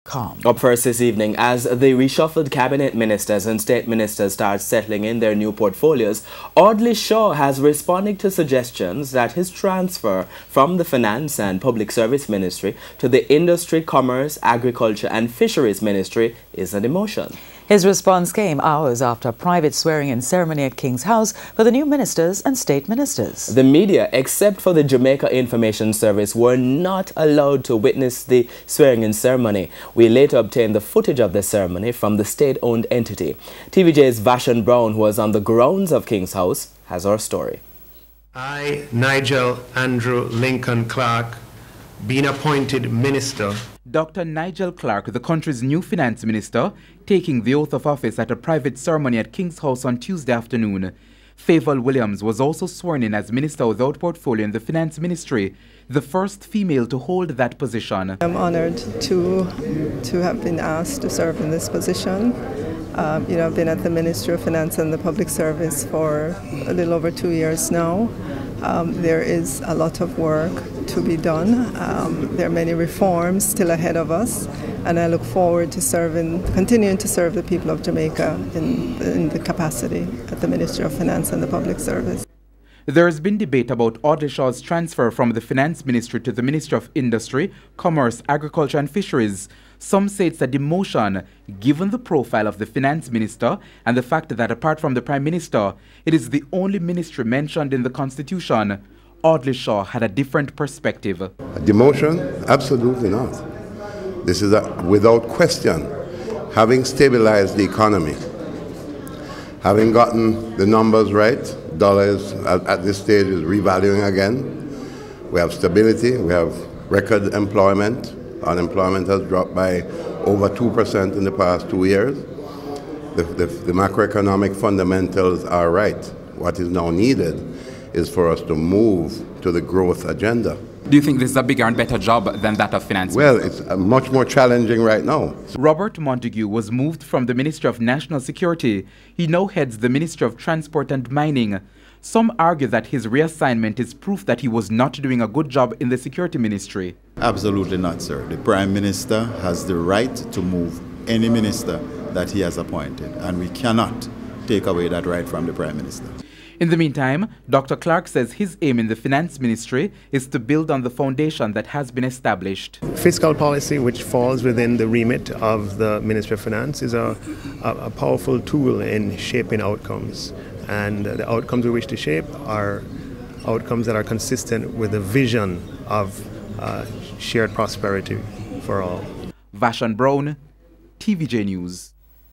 calm. Up first this evening, as the reshuffled cabinet ministers and state ministers start settling in their new portfolios, Audley has responded to suggestions that his transfer from the Finance and Public Service Ministry to the Industry, Commerce, Agriculture and Fisheries Ministry is a demotion. His response came hours after a private swearing-in ceremony at King's House for the new ministers and state ministers. The media, except for the Jamaica Information Service, were not allowed to witness the swearing-in ceremony. We later obtained the footage of the ceremony from the state-owned entity. TVJ's Vashon Brown, who was on the grounds of King's House, has our story. I, Nigel Andrew Lincoln Clarke, being appointed minister. Dr. Nigel Clarke, the country's new finance minister, taking the oath of office at a private ceremony at King's House on Tuesday afternoon. Favour Williams was also sworn in as Minister without portfolio in the Finance Ministry, the first female to hold that position. I'm honoured to have been asked to serve in this position. I've been at the Ministry of Finance and the Public Service for a little over 2 years now. There is a lot of work to be done. There are many reforms still ahead of us, and I look forward to continuing to serve the people of Jamaica in the capacity at the Ministry of Finance and the Public Service. There has been debate about Audley transfer from the Finance Ministry to the Ministry of Industry, Commerce, Agriculture and Fisheries. Some say it's a demotion, given the profile of the Finance Minister and the fact that apart from the Prime Minister, it is the only ministry mentioned in the Constitution. Audley had a different perspective. A demotion? Absolutely not. This is without question. Having stabilized the economy, having gotten the numbers right, dollars at this stage is revaluing again. We have stability, we have record employment. Unemployment has dropped by over 2% in the past 2 years. The macroeconomic fundamentals are right. What is now needed is for us to move to the growth agenda. Do you think this is a bigger and better job than that of finance? Well, it's much more challenging right now. Robert Montague was moved from the Ministry of National Security. He now heads the Ministry of Transport and Mining. Some argue that his reassignment is proof that he was not doing a good job in the Security Ministry. Absolutely not, sir. The Prime Minister has the right to move any minister that he has appointed, and we cannot take away that right from the Prime Minister. In the meantime, Dr. Clarke says his aim in the Finance Ministry is to build on the foundation that has been established. Fiscal policy, which falls within the remit of the Ministry of Finance, is a powerful tool in shaping outcomes. And the outcomes we wish to shape are outcomes that are consistent with the vision of shared prosperity for all. Vashon Brown, TVJ News.